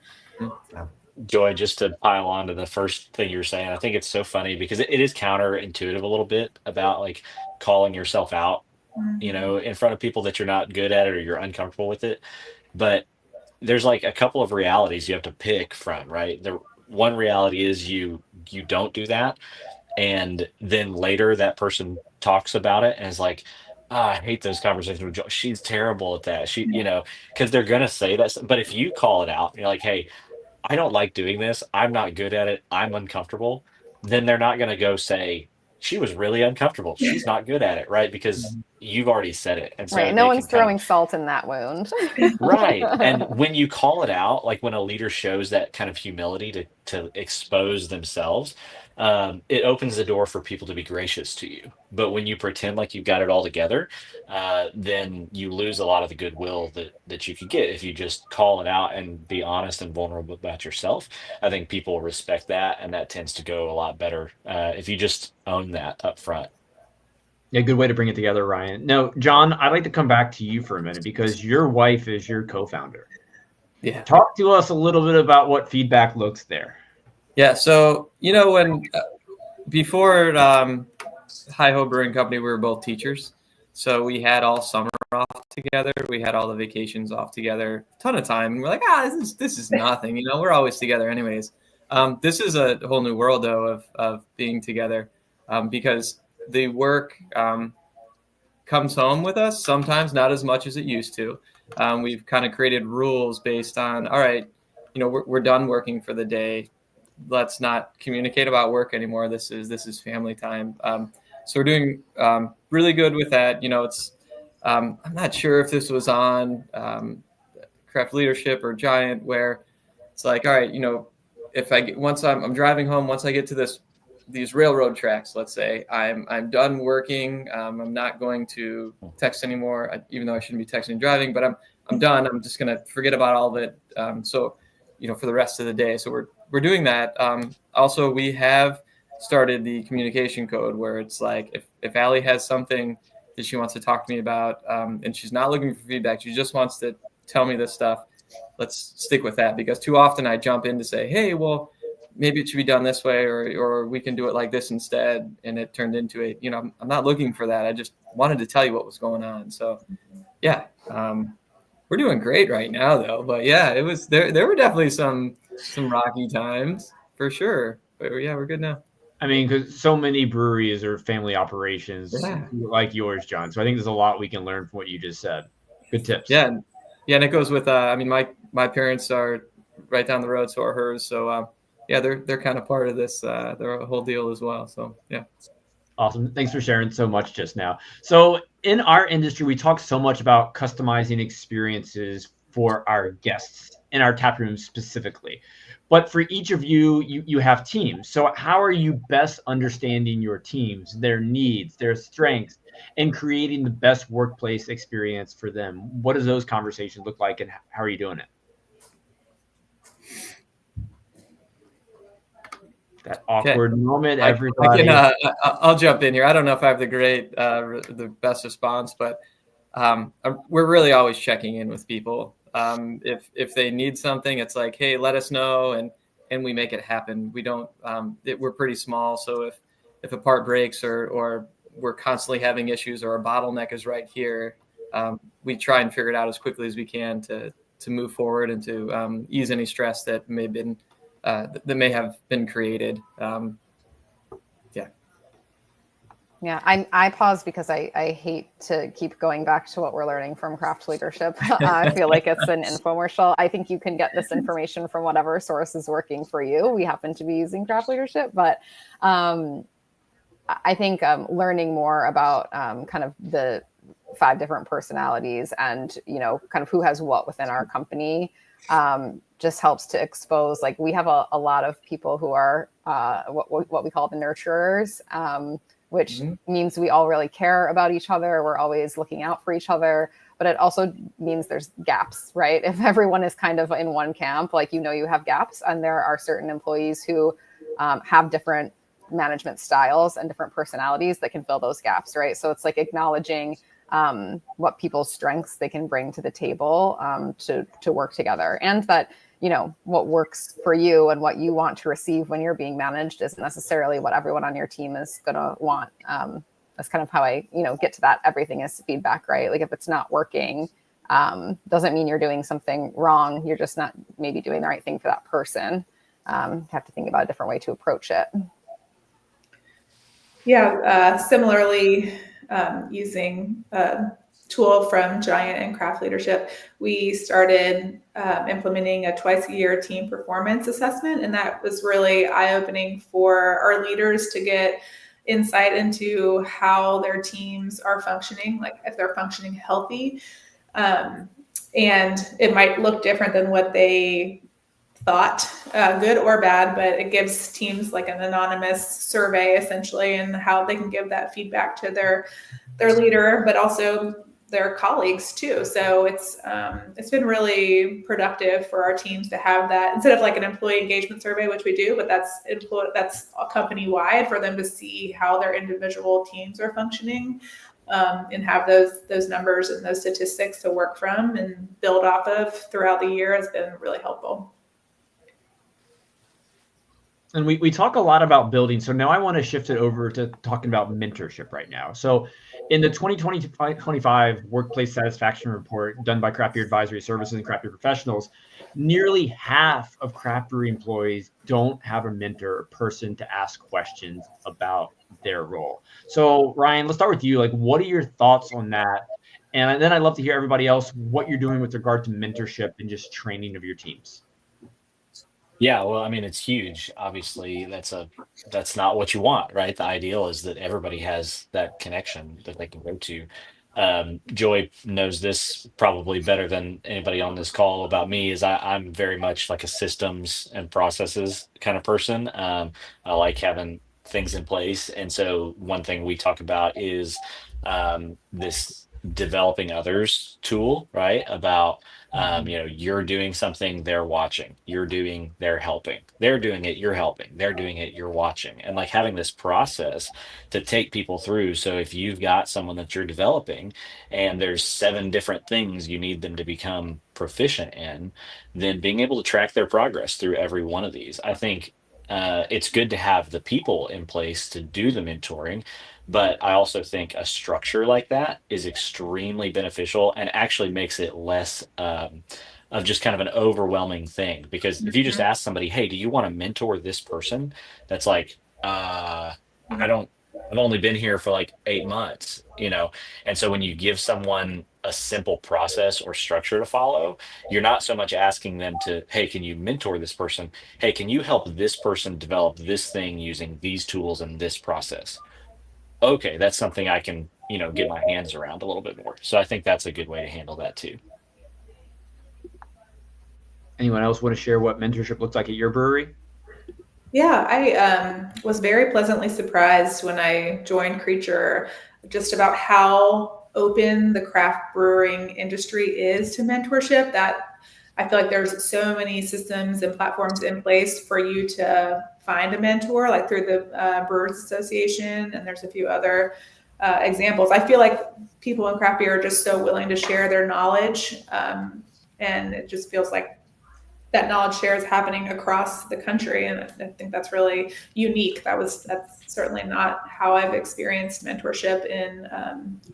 Joy, just to pile on to the first thing you were saying, I think it's so funny because it is counterintuitive a little bit about like calling yourself out, in front of people that you're not good at it or you're uncomfortable with it. But there's like a couple of realities you have to pick from, right? The one reality is you don't do that. And then later that person talks about it and is like, I hate those conversations with Joy. She's terrible at that. Because they're going to say that. But if you call it out, you're like, hey, I don't like doing this. I'm not good at it. I'm uncomfortable. Then they're not going to go say, she was really uncomfortable. She's not good at it, right? Because you've already said it. And so right. No one's throwing salt in that wound. Right. And when you call it out, like when a leader shows that kind of humility to expose themselves, it opens the door for people to be gracious to you. But when you pretend like you've got it all together, then you lose a lot of the goodwill that you could get if you just call it out and be honest and vulnerable about yourself. I think people respect that, and that tends to go a lot better if you just own that up front. Yeah, good way to bring it together, Ryan. Now, John, I'd like to come back to you for a minute because your wife is your co-founder. Yeah. Talk to us a little bit about what feedback looks there. Yeah. So, when before HiHO Brewing Company, we were both teachers. So we had all summer off together. We had all the vacations off together, a ton of time. And we're like, this is nothing. We're always together anyways. This is a whole new world, though, of being together because the work comes home with us sometimes, not as much as it used to. We've kind of created rules based on, all right, we're done working for the day. Let's not communicate about work anymore. This is family time. So we're doing really good with that. It's I'm not sure if this was on Craft Leadership or Giant, where it's like, all right, if once I'm driving home, once I get to these railroad tracks, let's say I'm done working. I'm not going to text anymore, even though I shouldn't be texting and driving, but I'm done. I'm just going to forget about all of it. So, for the rest of the day. So we're doing that. Also, we have started the communication code where it's like if Allie has something that she wants to talk to me about, and she's not looking for feedback, she just wants to tell me this stuff, let's stick with that, because too often I jump in to say, hey, well, maybe it should be done this way, or we can do it like this instead. And it turned into I'm not looking for that. I just wanted to tell you what was going on. So yeah, we're doing great right now though. But yeah, it was there were definitely some rocky times for sure. But yeah, we're good now. I mean, because so many breweries are family operations like yours, John. So I think there's a lot we can learn from what you just said. Good tips. Yeah. And it goes with, my parents are right down the road, so are hers. So yeah, they're kind of part of this, their whole deal as well. So yeah. Awesome. Thanks for sharing so much just now. So in our industry, we talk so much about customizing experiences for our guests in our tap room specifically. But for each of you, you have teams. So how are you best understanding your teams, their needs, their strengths, and creating the best workplace experience for them? What does those conversations look like, and how are you doing it? That awkward moment, everybody. I'll jump in here. I don't know if I have the best response, but we're really always checking in with people. If they need something, it's like, hey, let us know, and we make it happen. We don't. We're pretty small, so if a part breaks or we're constantly having issues or a bottleneck is right here, we try and figure it out as quickly as we can to move forward and to ease any stress that may have been created. Yeah, I pause because I hate to keep going back to what we're learning from craft leadership. I feel like it's an infomercial. I think you can get this information from whatever source is working for you. We happen to be using craft leadership, but I think learning more about kind of the 5 different personalities and, kind of who has what within our company just helps to expose, like, we have a lot of people who are what we call the nurturers, which means we all really care about each other. We're always looking out for each other, but it also means there's gaps, right? If everyone is kind of in one camp, like, you have gaps, and there are certain employees who have different management styles and different personalities that can fill those gaps, right? So it's like acknowledging what people's strengths they can bring to the table to work together, and that what works for you and what you want to receive when you're being managed isn't necessarily what everyone on your team is gonna want. That's kind of how I get to that. Everything is feedback, right? Like, if it's not working, doesn't mean you're doing something wrong. You're just not maybe doing the right thing for that person. You have to think about a different way to approach it. Yeah, similarly, using a tool from Giant and Craft Leadership, we started implementing a twice-a-year team performance assessment, and that was really eye-opening for our leaders to get insight into how their teams are functioning, like if they're functioning healthy, and it might look different than what they thought, good or bad, but it gives teams like an anonymous survey essentially, and how they can give that feedback to their leader, but also their colleagues too. So it's been really productive for our teams to have that, instead of like an employee engagement survey, which we do, but that's company wide, for them to see how their individual teams are functioning, and have those numbers and those statistics to work from and build off of throughout the year has been really helpful. And we talk a lot about building. So now I want to shift it over to talking about mentorship right now. So in the 2025 Workplace Satisfaction Report done by Craft Beer Advisory Services and Craft Beer Professionals, nearly half of craft brewery employees don't have a mentor or person to ask questions about their role. So Ryan, let's start with you. Like, what are your thoughts on that? And then I'd love to hear everybody else, what you're doing with regard to mentorship and just training of your teams. Yeah, well, I mean, it's huge. Obviously, that's not what you want, right? The ideal is that everybody has that connection that they can go to. Joy knows this probably better than anybody on this call about me, is I'm very much like a systems and processes kind of person. I like having things in place. And so one thing we talk about is this developing others tool, right? About you're doing something, they're watching, you're doing, they're helping, they're doing it, you're helping, they're doing it, you're watching, and like having this process to take people through. So if you've got someone that you're developing and there's 7 different things you need them to become proficient in, then being able to track their progress through every one of these, I think it's good to have the people in place to do the mentoring. But I also think a structure like that is extremely beneficial and actually makes it less of just kind of an overwhelming thing. Because if you just ask somebody, hey, do you want to mentor this person? That's like, I don't, I've only been here for like 8 months, you know? And so when you give someone a simple process or structure to follow, you're not so much asking them to, hey, can you mentor this person? Hey, can you help this person develop this thing using these tools and this process? Okay, that's something I can, get my hands around a little bit more. So I think that's a good way to handle that too. Anyone else want to share what mentorship looks like at your brewery? Yeah, I was very pleasantly surprised when I joined Creature just about how open the craft brewing industry is to mentorship. That I feel like there's so many systems and platforms in place for you to find a mentor, like through the Brewers Association, and there's a few other examples. I feel like people in craft beer are just so willing to share their knowledge, and it just feels like that knowledge share is happening across the country, and I think that's really unique. That's certainly not how I've experienced mentorship in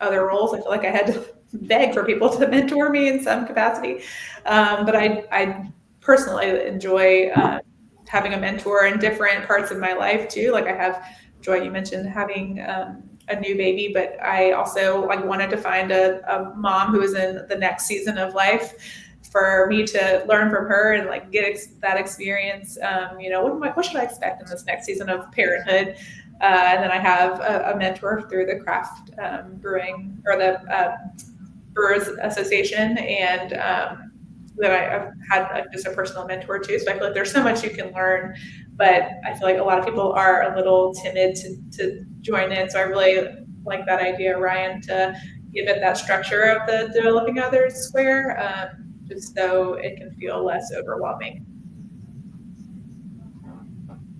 other roles. I feel like I had to beg for people to mentor me in some capacity, but I personally enjoy having a mentor in different parts of my life too. Like I have Joy, you mentioned having a new baby, but I also wanted to find a mom who is in the next season of life for me to learn from her and get that experience. What should I expect in this next season of parenthood? And then I have a mentor through the craft brewing or the Brewers Association, and that I've had just a personal mentor too. So I feel like there's so much you can learn, but I feel like a lot of people are a little timid to join in. So I really like that idea, Ryan, to give it that structure of the developing others square, just so it can feel less overwhelming.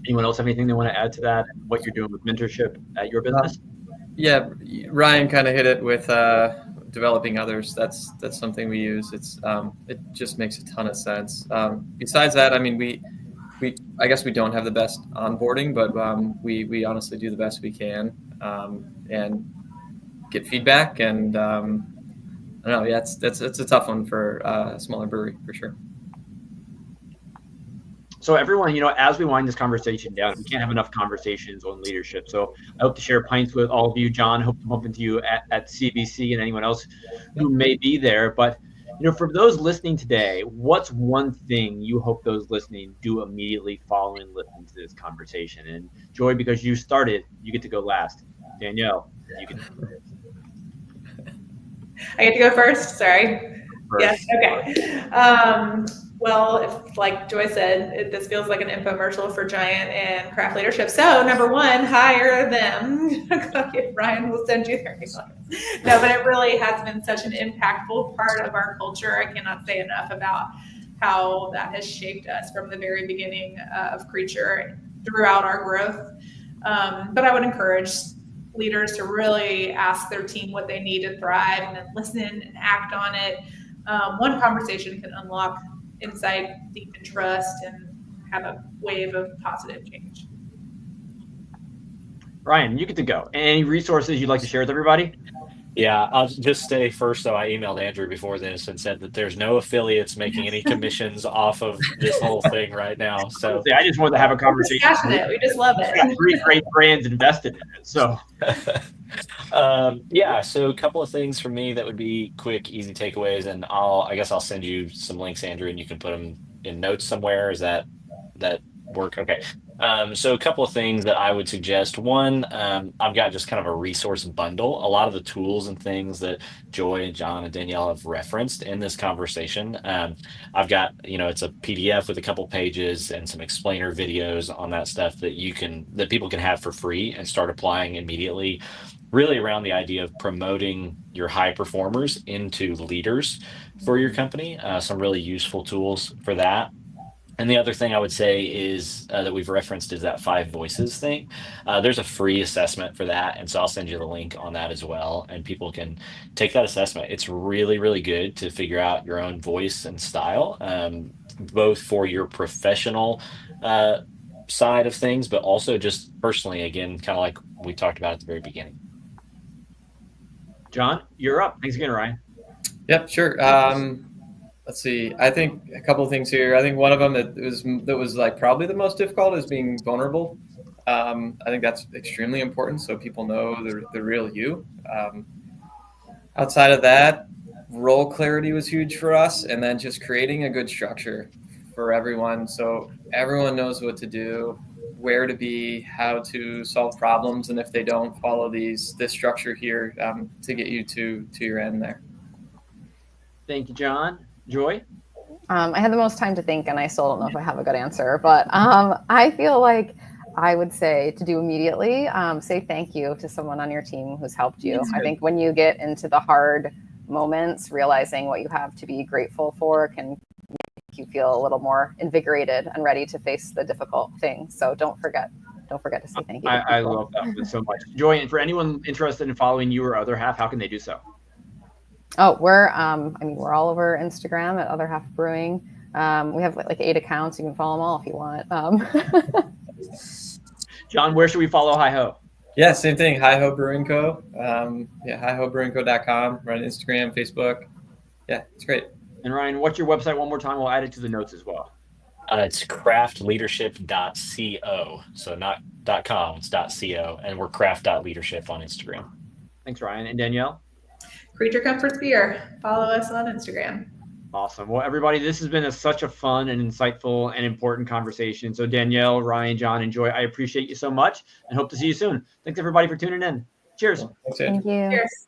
Anyone else have anything they want to add to that? What you're doing with mentorship at your business? Yeah, Ryan kind of hit it with developing others. That's something we use. It just makes a ton of sense. Besides that, I mean, I guess we don't have the best onboarding, but we honestly do the best we can and get feedback. And I don't know, yeah, it's a tough one for a smaller brewery for sure. So everyone, as we wind this conversation down, we can't have enough conversations on leadership. So I hope to share pints with all of you. John, hope to bump into you at CBC and anyone else who may be there. But, for those listening today, what's one thing you hope those listening do immediately following listening to this conversation? And Joy, because you started, you get to go last. Danielle, you can. I get to go first. Sorry. First. Yes. Okay. Well, if, like Joy said, this feels like an infomercial for Giant and craft leadership. So, number one, hire them. Ryan will send you their email. No, but it really has been such an impactful part of our culture. I cannot say enough about how that has shaped us from the very beginning of Creature throughout our growth. But I would encourage leaders to really ask their team what they need to thrive and then listen and act on it. One conversation can unlock insight, deepen trust, and have a wave of positive change. Ryan, you get to go. Any resources you'd like to share with everybody? Yeah, I'll just say first, though, I emailed Andrew before this and said that there's no affiliates making any commissions off of this whole thing right now. So I just wanted to have a conversation. We just love it. We've got 3 great brands invested in it. So, so a couple of things for me that would be quick, easy takeaways, and I guess I'll send you some links, Andrew, and you can put them in notes somewhere. Is that work? Okay. So a couple of things that I would suggest. One, I've got just kind of a resource bundle. A lot of the tools and things that Joy and John and Danielle have referenced in this conversation. I've got, it's a PDF with a couple pages and some explainer videos on that stuff that people can have for free and start applying immediately. really around the idea of promoting your high performers into leaders for your company. Some really useful tools for that. And the other thing I would say is that we've referenced is that 5 voices thing. There's a free assessment for that. And so I'll send you the link on that as well. And people can take that assessment. It's really, really good to figure out your own voice and style, both for your professional side of things, but also just personally, again, kind of like we talked about at the very beginning. John, you're up. Thanks again, Ryan. Yep, sure. Let's see. I think a couple of things here. I think one of them that was like probably the most difficult is being vulnerable. I think that's extremely important, so people know the real you. Outside of that, role clarity was huge for us, and then just creating a good structure for everyone, so everyone knows what to do, where to be, how to solve problems, and if they don't follow this structure here, to get you to your end there. Thank you, John. Joy? I had the most time to think, and I still don't know if I have a good answer, but I feel like I would say to do immediately, say thank you to someone on your team who's helped you. I think when you get into the hard moments, realizing what you have to be grateful for can make you feel a little more invigorated and ready to face the difficult things. So don't forget to say thank you. I love that so much. Joy, and for anyone interested in following you or Other Half, how can they do so? Oh, we're all over Instagram at Other Half Brewing. We have like 8 accounts. You can follow them all if you want. John, where should we follow HiHO? Yeah, same thing. HiHO Brewing Co. HiHOBrewingco.com. We're on Instagram, Facebook. Yeah, it's great. And Ryan, what's your website one more time? We'll add it to the notes as well. It's craftleadership.co. So not .com, it's .co. And we're craft.leadership on Instagram. Thanks, Ryan. And Danielle? Creature Comforts Beer. Follow us on Instagram. Awesome. Well, everybody, this has been such a fun and insightful and important conversation. So Danielle, Ryan, John, and Joy, I appreciate you so much and hope to see you soon. Thanks, everybody, for tuning in. Cheers. Thanks, Thank you. Cheers.